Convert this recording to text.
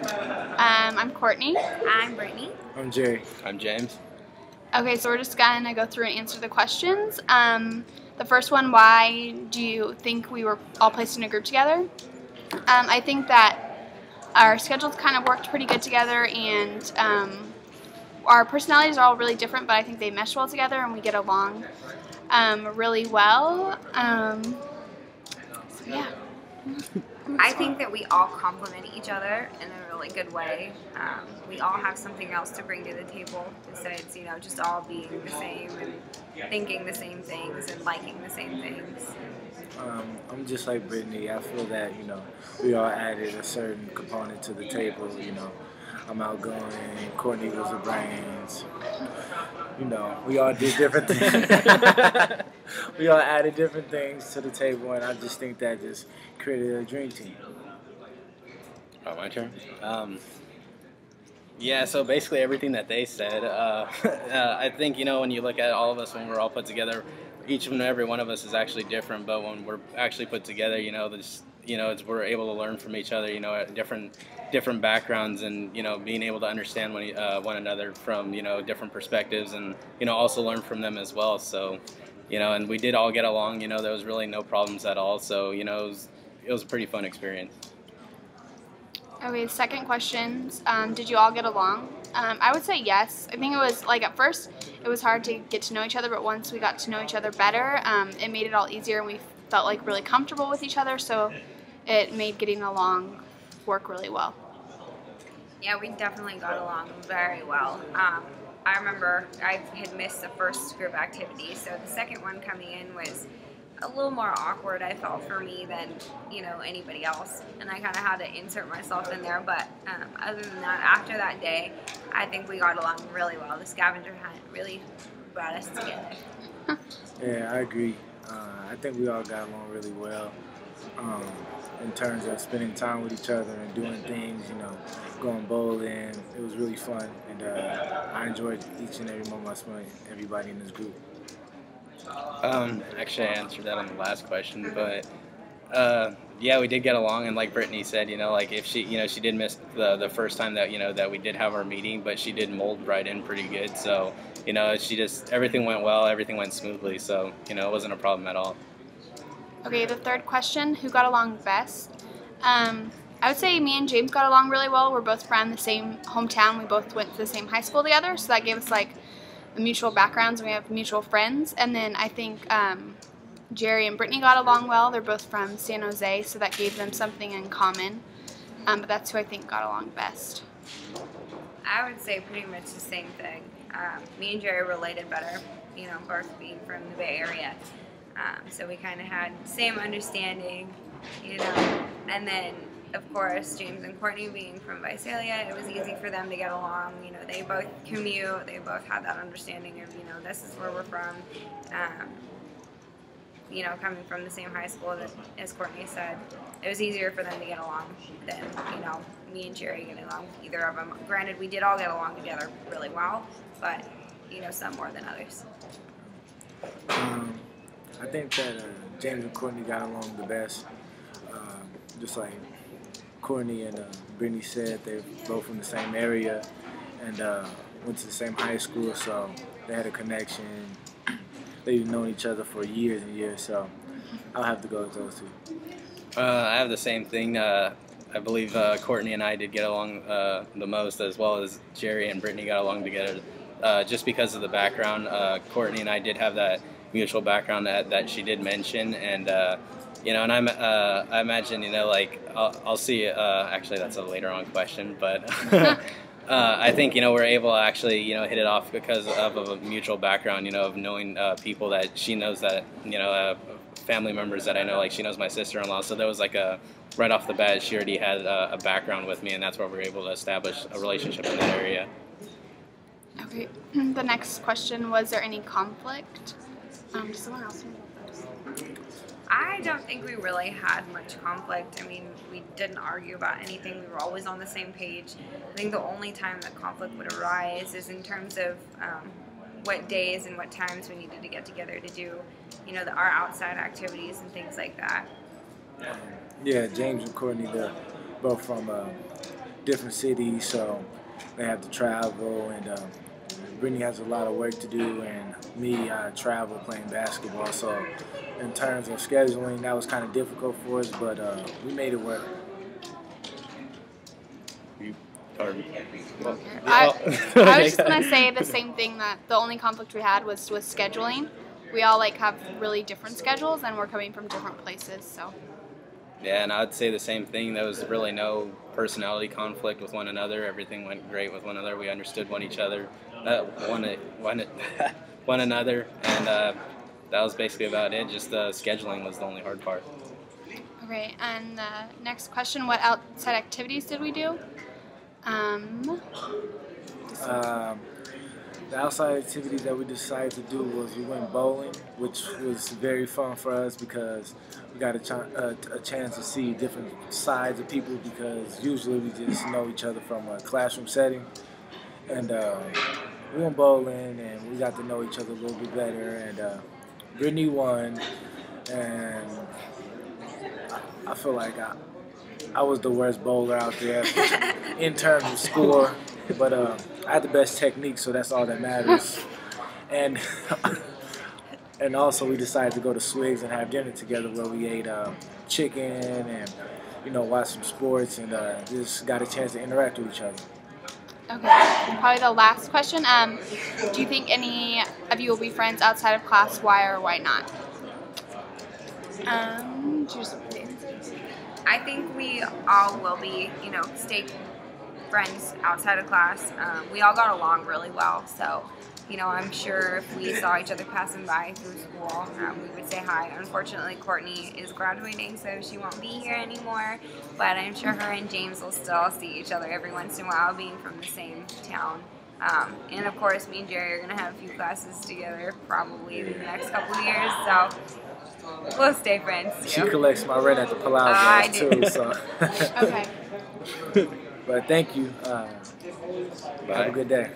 I'm Courtney. I'm Brittany. I'm Jerry. I'm James. Okay, so we're just gonna go through and answer the questions. The first one, why do you think we were all placed in a group together? I think that our schedules kind of worked pretty good together, and our personalities are all really different, but I think they mesh well together and we get along really well. So yeah. I think that we all complement each other in a really good way. We all have something else to bring to the table besides, just all being the same and thinking the same things and liking the same things. I'm just like Brittany. I feel that, we all added a certain component to the table. I'm outgoing, Courtney was the brains. We all did different things. We all added different things to the table, and I just think that just created a dream team. Oh, my turn? Yeah, so basically everything that they said, I think, when you look at all of us when we're all put together, each and every one of us is actually different, but when we're actually put together, we're able to learn from each other, at different backgrounds, and being able to understand one another from different perspectives, and also learn from them as well. So and we did all get along. There was really no problems at all. So it was a pretty fun experience. Okay, second question. Did you all get along? I would say yes. I think it was, at first, it was hard to get to know each other, but once we got to know each other better, it made it all easier, and we felt, really comfortable with each other, so it made getting along work really well. Yeah, we definitely got along very well. I remember I had missed the first group activity, so the second one coming in was a little more awkward, I felt, for me than anybody else, and I kind of had to insert myself in there. But other than that, after that day, I think we got along really well. The scavenger hunt really brought us together. Yeah, I agree. I think we all got along really well in terms of spending time with each other and doing things, going bowling. It was really fun, and I enjoyed each and every moment I spent with everybody in this group. Actually, I answered that on the last question, but yeah, we did get along, and like Brittany said, if she, she did miss the first time that that we did have our meeting, but she did mold right in pretty good. So everything went well, everything went smoothly, so it wasn't a problem at all. Okay, the third question, who got along best? I would say me and James got along really well. We're both from the same hometown. We both went to the same high school together, so that gave us the mutual backgrounds, and we have mutual friends. And then I think Jerry and Brittany got along well. They're both from San Jose, so that gave them something in common. But that's who I think got along best. I would say pretty much the same thing. Me and Jerry related better, both being from the Bay Area. So we kind of had the same understanding, and then, of course, James and Courtney being from Visalia, it was easy for them to get along. They both commute, they both had that understanding of, this is where we're from. Coming from the same high school, as Courtney said, it was easier for them to get along than, me and Jerry getting along with either of them. Granted, we did all get along together really well, but, some more than others. I think that James and Courtney got along the best. Just like Courtney and Brittany said, they're both from the same area and went to the same high school, so they had a connection. They've known each other for years and years, so I'll have to go with those two. I have the same thing. I believe Courtney and I did get along the most, as well as Jerry and Brittany got along together, just because of the background. Courtney and I did have that mutual background that she did mention, and and I imagine I'll see. Actually, that's a later on question, but I think we're able to actually hit it off because of a mutual background, of knowing people that she knows, that family members that I know, she knows my sister-in-law. So there was right off the bat, she already had a background with me, and that's where we were able to establish a relationship in that area. Okay, the next question, was there any conflict? Does someone else want to go first? I don't think we really had much conflict. I mean, we didn't argue about anything. We were always on the same page. I think the only time that conflict would arise is in terms of what days and what times we needed to get together to do, our outside activities and things like that. Yeah, James and Courtney, they're both from different cities, so they have to travel, and Brittany has a lot of work to do, and me, I travel playing basketball. So in terms of scheduling, that was kind of difficult for us, but we made it work. I was just gonna say the same thing, that the only conflict we had was with scheduling. We all like have really different schedules, and we're coming from different places, so. Yeah, and I'd say the same thing. There was really no personality conflict with one another. Everything went great with one another. We understood one another, and that was basically about it. Just the scheduling was the only hard part. Okay, and the next question: what outside activities did we do? The outside activities that we decided to do was we went bowling, which was very fun for us because we got a chance to see different sides of people, because usually we just know each other from a classroom setting. And we went bowling and we got to know each other a little bit better, and Brittany won, and I feel like I was the worst bowler out there in terms of score, but I had the best technique, so that's all that matters. And and also we decided to go to Swiggs and have dinner together, where we ate chicken and watched some sports, and just got a chance to interact with each other. Okay, probably the last question. Do you think any of you will be friends outside of class? Why or why not? I think we all will be, stay friends outside of class. We all got along really well, so, I'm sure if we saw each other passing by through school, we would say hi. Unfortunately, Courtney is graduating, so she won't be here anymore, but I'm sure her and James will still see each other every once in a while, being from the same town. And of course, me and Jerry are going to have a few classes together probably in the next couple of years, so we'll stay friends. She collects my rent at the Palazzo too, so. Okay. But thank you. Have a good day.